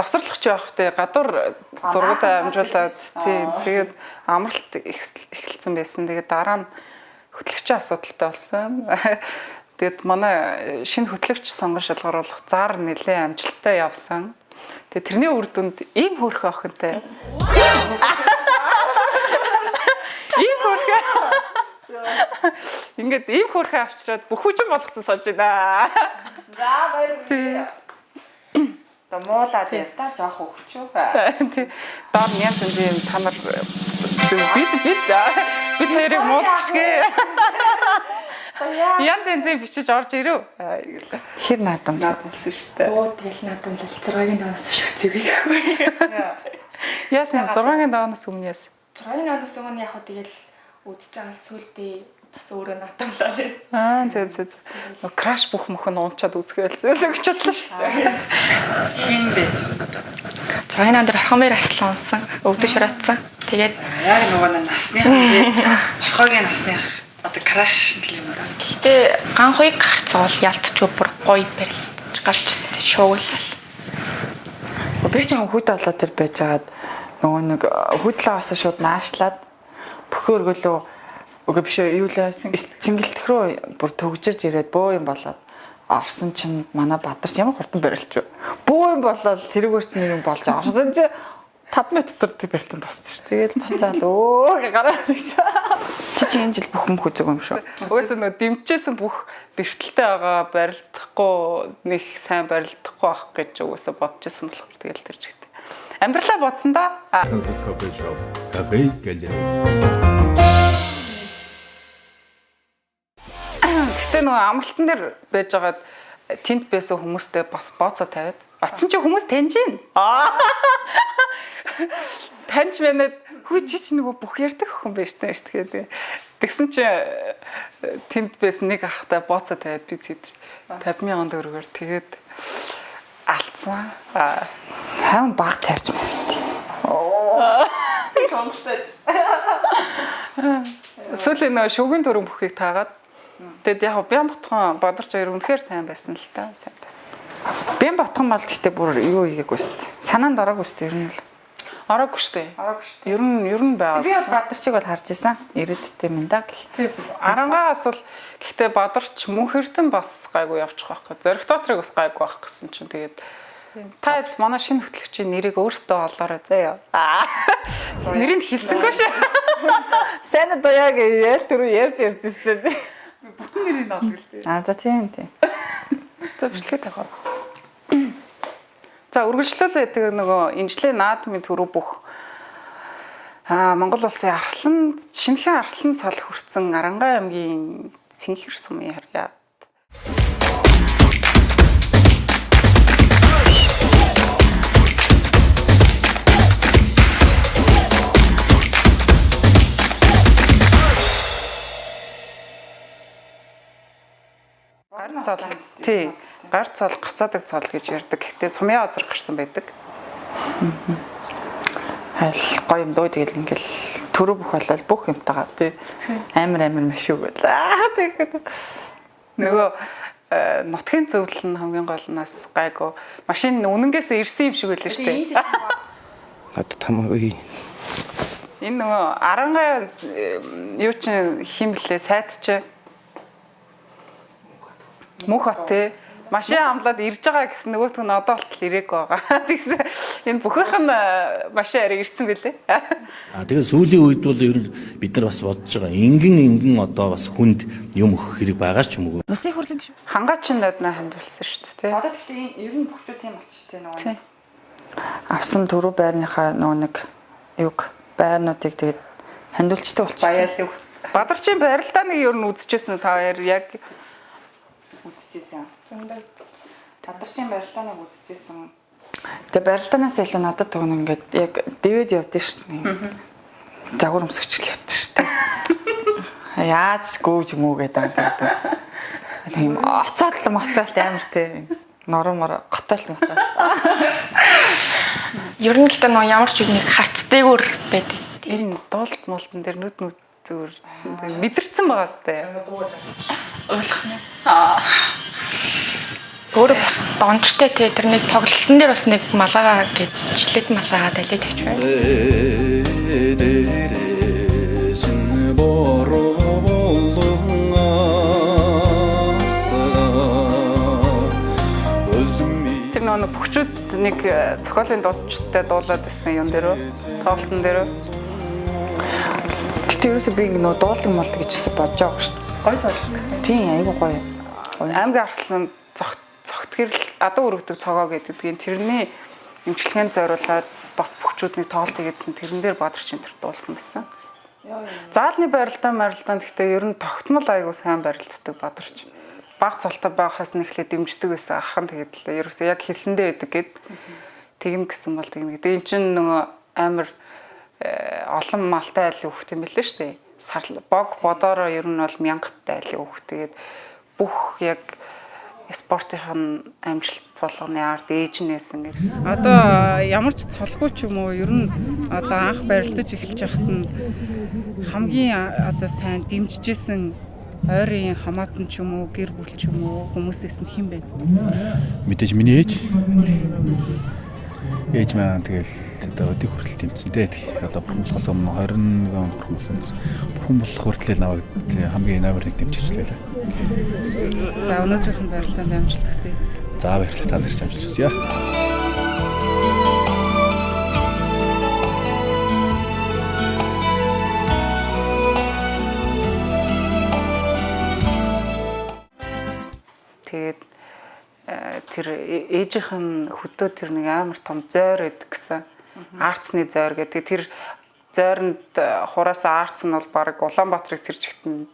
завсарлагч байх те гадуур зургуудаа амжуулаад тий тэгээд амралт эхэлсэн байсан. Тэгээд дараа нь хөтлөгчийн асуудалтай болсон. Тэгээд манай шинэ хөтлөгч сонгон шалгаруулах зар нэлээд амжилттай явсан. Тэгээд тэрний үр дүнд ийм хөөрхөн охинтой. Ийм хөөрхөн. Ингээд ийм хөөрхөн авчираад бүх хүчин болгоцсон сууж байна. За баярлалаа. Муулаад яв та жоох өгчөө. Тий. Доор янз янзын та нар бид хоёрыг муулчихгээ. Янз янзын бичиж орж ирэв. Хэр наадамсан шүү дээ. Оо тэл наадамлал 6-гийн давнаас ашиг зэвэхгүй. Яасан 6-гийн давнаас өмнө яасан. 6-гийн давнаас өмнө яг хөө тэгэл үдчихэж байгаа сүлдээ бас өөрөө наадамлаа. Зөө. Краш бүх мөхөн унчаад үзгээл зөв өгчлээ шүү. Хин бэ. 6-гийн давнаар орхомэр аслан унсан, өвдөж шураацсан. Тэгээд яг нөгөө насны орхогийн насны одоо краш юм да. Гэтэ ганхыг харцуул ялтчгүй бүр гоё барилдаж галжсэн тий шууглал. Би ч хүүтэй болоод тэр байжгаад нөгөө нэг хүүтлээ авсан шууд наашлаад бөхөөргөлөө үгүй биш юу лээ цэнгэлтэх рүү бүр төгжирж ирээд бөө юм болоод орсон чинь манай бадарч ямар хурдан барилч бөө юм болоод тэрүүгээр ч нэг юм болж орсон чи 5 минут дотор тэр барилтанд туссан шүү. Тэгэл буцаал өө гараад гэж. Чи энэ жил бүх мөнх үзэг юм шүү. Угсаа нөө дэмжижсэн бүх бэртэлтэй байгаа барилдахгүй нэг сайн барилдахгүй ах гэж угсаа бодчихсон болохоор тэгэл тэр чигт. Амьдралаа бодсон да. Кафе галерей. Гэтэ нөө амралтан дээр байжгаад тэнд байсан хүмүүстэй бас бооцоо тавиад оцсон чи хүмүүс таньж байна. Таньж манад хүү чи нөгөө бүх ярьдаг хүн байж таа шүү дээ. Тэгсэн чи тэнд байсан нэг ахтай бооцоо тавиад би тэд 50,000 төгрөгөөр тэгээд алдсан. Хайм баг тавьж байна. Сонстой. Сүүлийн нөгөө шүгэн төрөн бүхийг таагаад тэгэд яг Бямбатхан Бадарч хоёр үнэхээр сайн байсан л та. Сайн байсан. Бямбатхан бол гэхдээ бүр юу хийгээгүй шүү дээ. Санаанд ороогүй шүү дээ ер нь л. Ороогүй шүү дээ. Ороогүй шүү дээ. Ер нь байгаа. Би бол Бадарчиг бол харж исэн. Ирээдүйтэй минь да гэх. Арангаас бол гэхдээ Бадарч мөн хэрдэн бас гайгүй явчих байхгүй. Зориг доотрыг бас гайгүй байх гэсэн чинь тэгээд та манай шинэ хөтлөгчийн нэрийг өөртөө олоорой заяа. Нэрийг хэлсэнгүй шүү. Сайн дуяаг ял түрүү ярьж ирсэн. Бүтэн нэрийг олгоо л дээ. За тийм. За бичлэгээ тавих. За үргэлжлүүлээ тэгээ нөгөө инжлээ наадмын төрөв бүх Монгол улсын шинэхэн арслан цал хүртсэн Арангай аймгийн Цэнхэр сумын харьяат. Гар цал гацаадаг цал гэж ярьдаг. Гэхдээ сумын азар гарсан байдаг. Хайл гоё юм дөө тэгэл ингээл төрөө бүх болол бүх юмтайгаа тий амар маш үг байл. Тэгээд нөгөө нутгийн зөвлөл нь хамгийн гол нас гайгүй. Машин үнэнгээсээ ирсэн юм шиг байлаа шүү дээ. Гад тамаагүй. Энэ нөгөө Арангай юу ч химлээ сайд ч мөнх хот тий машин амлаад ирж байгаа гэсэн нөгөөт нь одоо болтол ирээг байгаа. Тэгсэн энэ бүхийнх нь машин арай ирсэн бэлээ. Тэгээд сүүлийн үед бол ер нь бид нар бас бодож байгаа. Ингэн одоо бас хүнд юм өгөх хэрэг байгаа ч юм уу. Нусын хурлаг шүү. Хангаачин нодноо хандвалсан шүү дээ. Одоо гэхдээ ер нь бүхчүүд тийм болчихтой нөгөө. авсан төрөө байрныхаа нөгөө нэг юг байрнуудыг тэгээд хандуулчтай болчихсон. Баярлалаа. Бадарчин барилдааныг ер нь үзчихсэн та хоёр яг үзчихсэн. Бадарчин барилдааныг үзчихсэн. Тэгээд барилдаанаас илүү надад төгнө ингээд яг дэвэд явдсан шүү дээ. Загвар өмсгчл явдсан шүү дээ. Яаж гүйж мүү гэдэг тэгээд юм оцоолт амар тий. Нормор готол мотой. Ер нь гэдэг нь ямар ч нэг хатдэгүр байдаг. Энэ дуулт муултан дээр нүд зүгээр мэдэрсэн байгаа сте. Ойлгох нь. Өөрөө бас дончтой те тэрний тоглолтын дээр бас нэг малгаа гэж жилет малгаа далид тавьж байна. Тэр нэг бүгчүүд нэг зохиолын дуудчтай дуулаад байсан юм дээр тоглолтын дээр. Тэгтээ ерөөсөө би нөө дуулдаг молдог гэж бодож байгаа шүү дээ. Гоё болж гэсэн. Тийм айгуу гоё. Аймгийн арслан цогтгэрл адуу өргөдөг цогоо гэдгийг тэрний эмчилгээнд зориулаад бас бүгчүүдний тоглолт хийгээдсэн тэрэн дээр Бадарчин тэр дуулсан байсан. Заалны барилдаан гэхдээ ер нь тогтмол айгуу сайн барилддаг Бадарч. Баг цолтой байхаас нь эхлээд дэмждэг байсан ахын тэгээд л ерөөсөө яг хэлсэндээ байдаг гэд тэгнэ гэсэн бол тэгнэ гэдэг. Энд чинь нөгөө амар олон малтай айлын хөхт юм билээ шүү дээ. Бог бодороо ер нь бол 1000-тай айлын хөхт. Тэгээд бүх яг спортын амжилт болгоны ард ээжнээс ингээд одоо ямар ч цолгүй ч юм уу ер нь одоо анх барилдаж эхэлж яхад нь хамгийн одоо сайн дэмжижсэн ойрын хамаатан ч юм уу гэр бүл ч юм уу хүмүүсээс нь хэн бэ? Мэдээж миний ээж маань тэгэл одоо өдийг хүртэл тэмцэнтэй. Одоо бурхан болохоос өмнө 21 он бурхан болсон. Бурхан болох хүртэл наваг хамгийн номер 1 дэмжижлээ. За өнөөдрийнх нь барилдаанд амжилт хүсье. За баярлалаа, та нарт амжилт хүсье. Тэгээд тэр ээжийнх нь хөдөө тэр нэг амар том зойр байдаг гэсэн. Арцны зойр гэдэг. Тэр зойронд хураасаа арц нь бол баг Улаанбаатарыг тэр чигтэн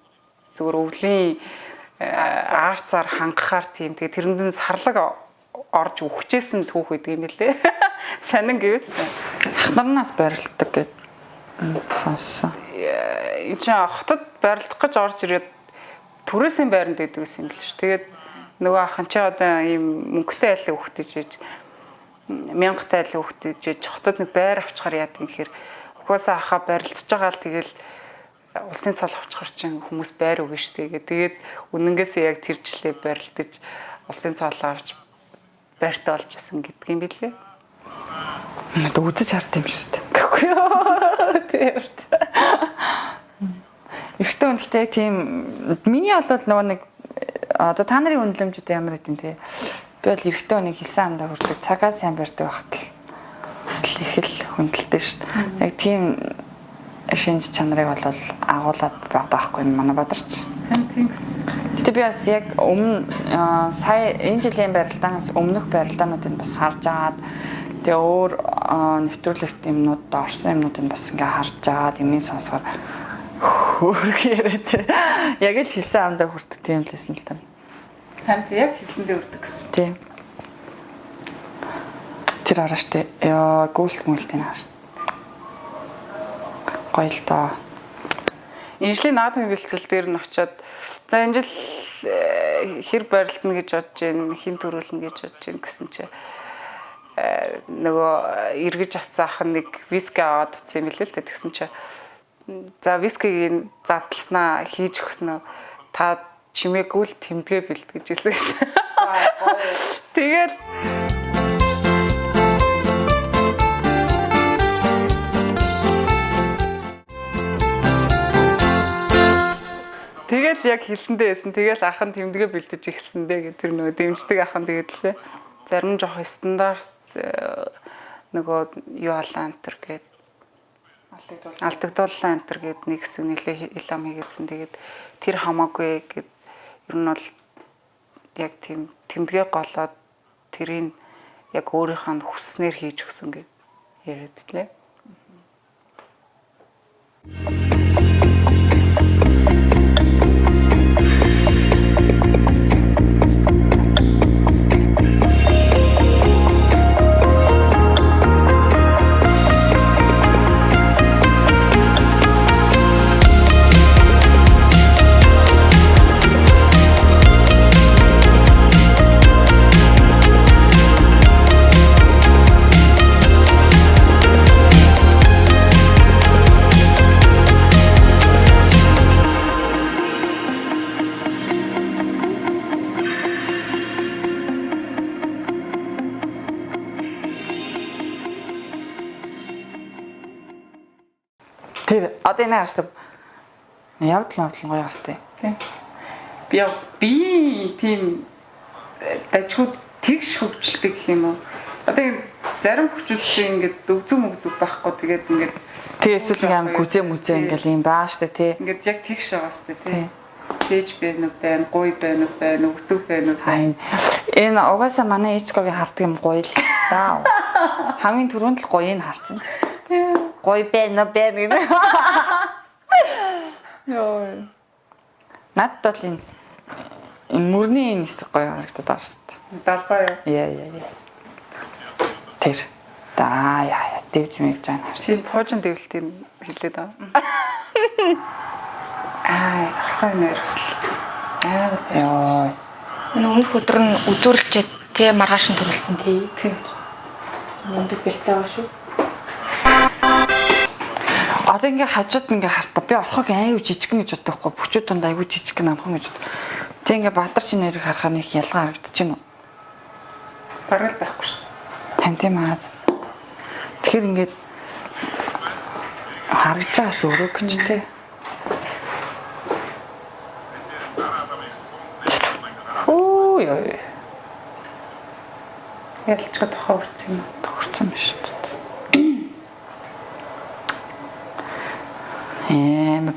зүгээр өвлийн арцаар хангахаар тийм. Тэгээд тэрэнд сарлаг орж үхчихсэн түүх байдаг юм билээ. Санин гэвэл Ах нараас барилддаг гэд сонссон. энэ чинь хотод барилдах гэж орж ирээд түрээсийн байранд байдаг гэсэн юм л ш. Тэгээд нөгөө ахын чи одоо ийм мөнгөтэй айлын хөхтөж ээж 1000-тай айлын хөхтөж ээж хотод нэг байр авчихаар яадаг юм гэхээр угаасаа ахаа барилдаж байгаа л тэгэл улсын цол авчихар чинь хүмүүс байр өгнө штэ гэдэг. Тэгээд үнэнгээсээ яг тэржлээ барилдаж улсын цол авч байртаа олж исэн гэдэг юм билээ. Одоо үзэж харт юм шүү дээ. Гэхгүй юу? Тийм шүү дээ. Ихтэй үнэхтэй тийм миний бол нөгөө нэг одоо та нарын үнэлэмжүүд ямар гэдэг юм те. Би бол эрэгтэй хүнийг хэлсэн амдаа хүрдэг цагаа сайн барьдаг байхад л их л хөндлөлтэй шүү дээ. Яг тийм шинж чанарыг бол агуулад байгаа байхгүй манай Бадарч. Гэтэ би бас яг өмнө сая энэ жилийн барилдаанаас өмнөх барилдаануудыг бас харж агаад тэгээ өөр нэвтрүүлэгт юмнууд орсон юмнуудыг бас ингээ харж агаад юмны сонсохоор хөөрх яриад яг л хэлсэн амдаа хүрдэг тийм л байсан л та. Танд яг хэлсэндээ үрдэг гэсэн. Тийм. Тэр арааштай яа гүйлт мүлтийн хааш. Гоё л доо. Энэ жилийн наадмын бэлтгэл дээр нь очиод за энэ жил хэр барилдана гэж бодож байна, хин төрүүлнэ гэж бодож байна гэсэн чи нөгөө эргэж ацаах нэг виски аваад утсан юм билээ л тэгсэн чи за вискиг задлснаа хийж өгснөө та чимээгүй л тэмдгээ бэлтгэж ирсэн гэсэн. Тэгэл Тэгэл яг хэлсэндээ байсан. Тэгэл ахын тэмдэгэ бэлдэж ихсэндээ гэдэг тэр нөгөө дэмждэг ахын тэгээд лээ. Зарим жоох стандарт нөгөө юу алаан антер гээд алдагдууллаа антер гээд нэг хэсэг нэлээ илам хийгээдсэн. Тэгээд тэр хамаагүй гээд ер нь бол яг тийм тэмдэгэ голоод тэрийг яг өөрийнхөө хүснээр хийж өгсөн гэж яриад лээ. Тэр одоо энэ хааштай явдал гоё бастай. Тийм. Би тийм дажгүй тэгш хөгжилтэй гэх юм уу. Одоо зарим хүчүүд чинь ингээд өгзөг байхгүй тэгээд ингээд Тэгээ эсвэл ингээм гүзээ мүзээ ингээл юм баа штэ тий. ингээд яг тэгш байгаа сте тий. Цээж байна уу байна, гуй байна уу байна, өгзөг байна уу байна. Энэ угаасаа манай ээжговийн хардаг юм гоё л да. Хамгийн түрүүнд л гоёыг харсан. Гоё байна гэнэ. Йоо. Надад бол энэ мөрний нэс гоё харагдаад байна шүү дээ. Далбаа юу? Яа. Тэр. Яа, дэвж мэгж байгаа харсан. Чи тоожин дэвлтийг хэлээд аа. Хайнерс. Йоо. Өмнөх өдөр нь үзүүлчихэд тэ маргааш нь төрүүлсэн тий. Тийм. Мөндөг бэлтэй байгаа шүү. Одоо ингээ хажууд ингээ хартаа би орхог аюу жижигэн гэж бодохгүй. Бүчүүд донд аюу жижигэн амхан гэж бод. Тэг ингээ Баатар чинь нэрийг харахаар нэг ялгаа харагдаж байна уу? Бараг байхгүй шүү. Тань тийм аа. Тэгэхээр ингээд харагдаж байгаас өөрөө гэж тий. Яа. Ялчгаа тохиорсон юм. Тохирсон биш үү?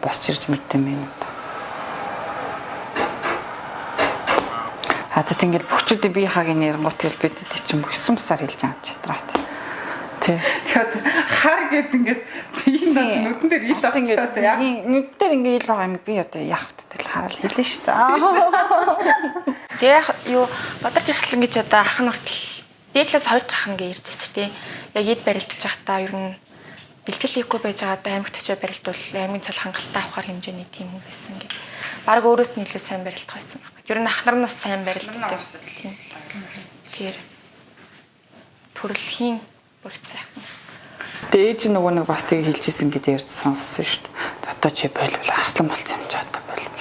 Босч ирж мэдтээ юм. Хацад ингээд бүчүүдийн бие хагийн нэрнгуут гэл бид чинь мөсөн бусаар хэлж байгаа чатраад. Тий. Тэгээд хар гэд ингээд биеийн нүдэн дээр ил авчихад яа. Нүд дээр ингээд ил байгаа юм би одоо яах вэ тэгэл хараад хэлнэ шүү дээ. Тэгээ юу Бадарч Ирслэн гэж одоо ах нь хүртэл дээдлээс 2 дахь нь гэж ирдээс тий. Яг эд барилдаж байхдаа ер нь бэлтгэл хийхгүй байж байгаад аймагт очиж барилдвал аймгийн цал хангалттай авахар хэмжээний тийм хүн байсан гэх. Бараг өөрөөс нь илүү сайн барилдах байсан баг. Ер нь ах нар нас сайн барилддаг. Тийм. Тэр төрөлхийн бүр сайхан. Ээж нөгөө нэг бас тийг хэлжсэн гэдээ ярьж сонссон шүү дээ. Одоо чи болвол аслан болсон юм чи одоо болвол.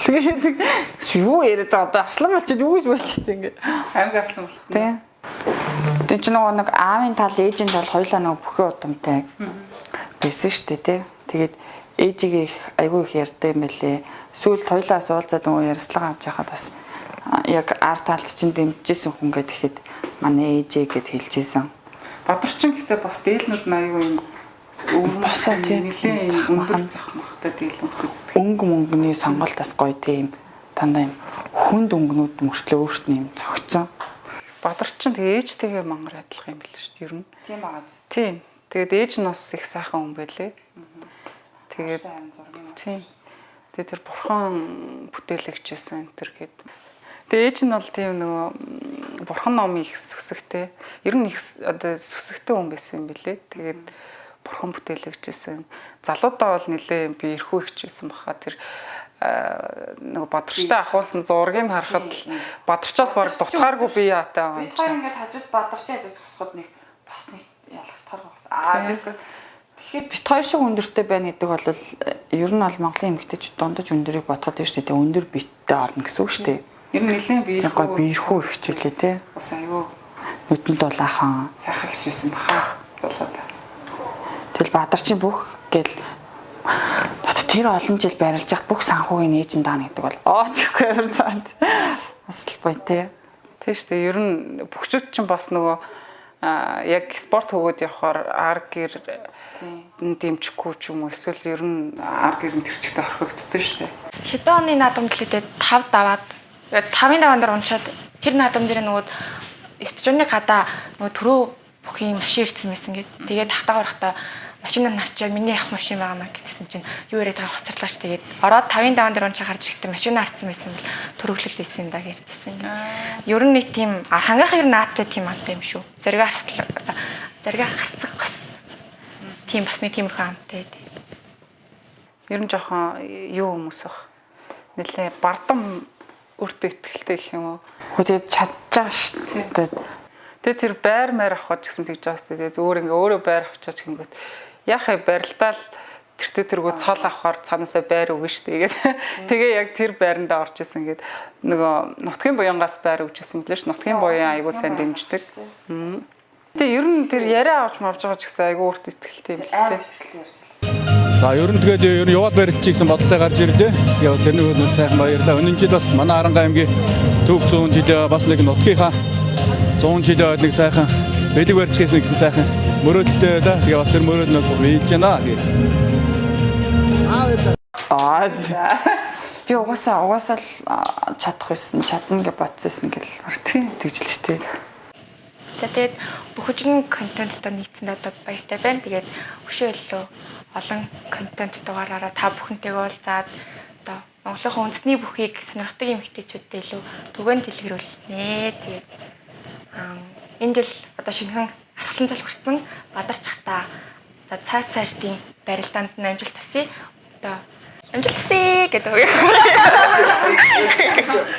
Юу яриад одоо аслан болчиход юу гэж болчихсон ингээд. Аймаг аслан болох. Тийм. Тэг чи нөгөө нэг аавын тал ээжийн тал хоёулаа нөгөө бүхэн удамтай байсан шүү дээ тий. Тэгээд ээжигээ их айгүй их ярьдаг юм байлээ. Сүүлд хоёулаас уулзаад нөгөө ярьслага авч яхад бас яг арт талд чинь дэмжижсэн хүн гэхэд манай ээжээ гэд хэлжсэн. Бадарчин гэхдээ бас дээлнүүд нь аюу юм босоо тийм нэлээ өндөр зах махтай дийл өмсөд. Өнгө мөнгөний сонголтоос гоё тийм дандаа юм хүнд өнгөнүүд мөрчлөө өөртөө юм цогцсон. Бадарчин тэгээ ээжтэйгээ мангар адилах юм биш үү ер нь. Тийм аа. Тийм. Тэгээд ээж нь бас их сайхан хүн байлээ. Тэгээд тийм. Тэгээд тэр бурхан бүтээлэгчсэн энэ төр гээд. Тэгээд ээж нь бол тийм нөгөө бурхан номын их сүсгтэй. Ер нь их одоо сүсгтэй хүн байсан юм билээ. Тэгээд бурхан бүтээлэгчсэн. Залуудаа бол нэлээ би эрхүү ихжсэн баха. Тэр нөгөө Бадарчтай ахуулсан зургийг харахад Бадарчаас баг дуцхааргүй би яатай байгаа юм. Бид хоёр ингээд хажууд Бадарчаа хийж зогсоход нэг бас нэг ялгахтар байна. Тэгэхээр бит хоёр шиг өндөртэй байна гэдэг бол ер нь бол Монголын эмэгтэйчүүд дундаж өндөрийг бодоход тийм шүү дээ. Өндөр биттэй орно гэсэн үг шүү дээ. Ер нь нэлээд биерхүү ихчлээ те. Бас аюу нүдэнд дулаахан сайхан хичээсэн баха залуудаа. Тэгэл Бадарчин бүх гэл тэр олон жил барилж яхад бүх санхүүгийн ээж нь даана гэдэг бол тэгэхгүй юм цаанд. Бас л бой те. Тийм шүү дээ. Ер нь бүгчүүд чинь бас нөгөө яг спорт хөгөөд явахаар ар гэр дэмжихгүй ч юм уу эсвэл ер нь ар гэр нь төрчихтэй орхигддөө шүү дээ. Хэдэн оны наадамд л дээ 5 даваад 5-ын даваандар унчаад тэр наадам дээр нөгөө стадионы гадаа нөгөө түрүү бүхийн машин ирсэн байсан гэд. Тэгээд тахтаа гарахтаа машиныг харчаад миний ах машин байгаа маа гэдсэн чинь юу яриад байгаа хоцорлаач. Тэгээд ороод 5-ын даваандар унчаа гарч ирэхдээ машин харцсан байсан бол төрөглөл байсан да гэдсэн. Ер нь нэг тийм хангах ер нь наадтай тийм амтай юм шүү. Зэрэг харцах бас. Тийм бас нэг тиймэрхүү амтай. Ер нь жоохон юу хүмүүс ах. Нэлээ бардам өөртөө ихтэй гэх юм уу. Тэгээд чадчихаа шүү дээ. Тэгээд тэр байр маяр авах гэсэн тэгж байгаас тэгээд зүгээр ингээ өөрөө байр авчаач гингүүт яхаа барилдаал тэргөө цол авахаар цаанаасаа байр өгнө шүү дээ. Тэгээ яг тэр байрандаа орж исэн гээд нөгөө нутгийн буянгаас байр өгчсэн мөлий ш. Нутгийн буян айгуу сайн дэмждэг. Тэгээ ер нь тэр яриа авч мавж байгаа ч гэсэн айгуу өөртөө ихтэй юм л дээ. За ер нь тэгээд ер нь яваад барилчих гэсэн бодлоо гарч ирлээ. Тэгээд тэрний өнөө сайхан баярлалаа. Өнөө жил бас манай Харанга аймгийн төв 100 жил бас нэг нутгийнхаа 100 жил нэг сайхан бэлэг барьж гэсэн сайхан мөрөөдөлтэй байлаа. Тэгээд бас тэр мөрөөдөл нь биелж байна. Тэгээд би угаасаа л чадах байсан, чадна гэж бодсон гэл тэгжил ч тээ. За тэгээд бүх хүчин контенттой нийцсэнд одоо баяртай байна. Тэгээд өшөө илүү олон контент дугаараараа та бүхэнтэйгээ уулзаад одоо Монголын үндэсний бүхийг сонирхдаг эмэгтэйчүүдтэй илүү түгээн дэлгэрүүлнэ. Тэгээд энэ жил одоо шинэхэн арслан залхурсан Бадарч ахта за цаас сайртын барилдаанд нь амжилт төсөө. Одоо амжилт төсөө гэдэг үг.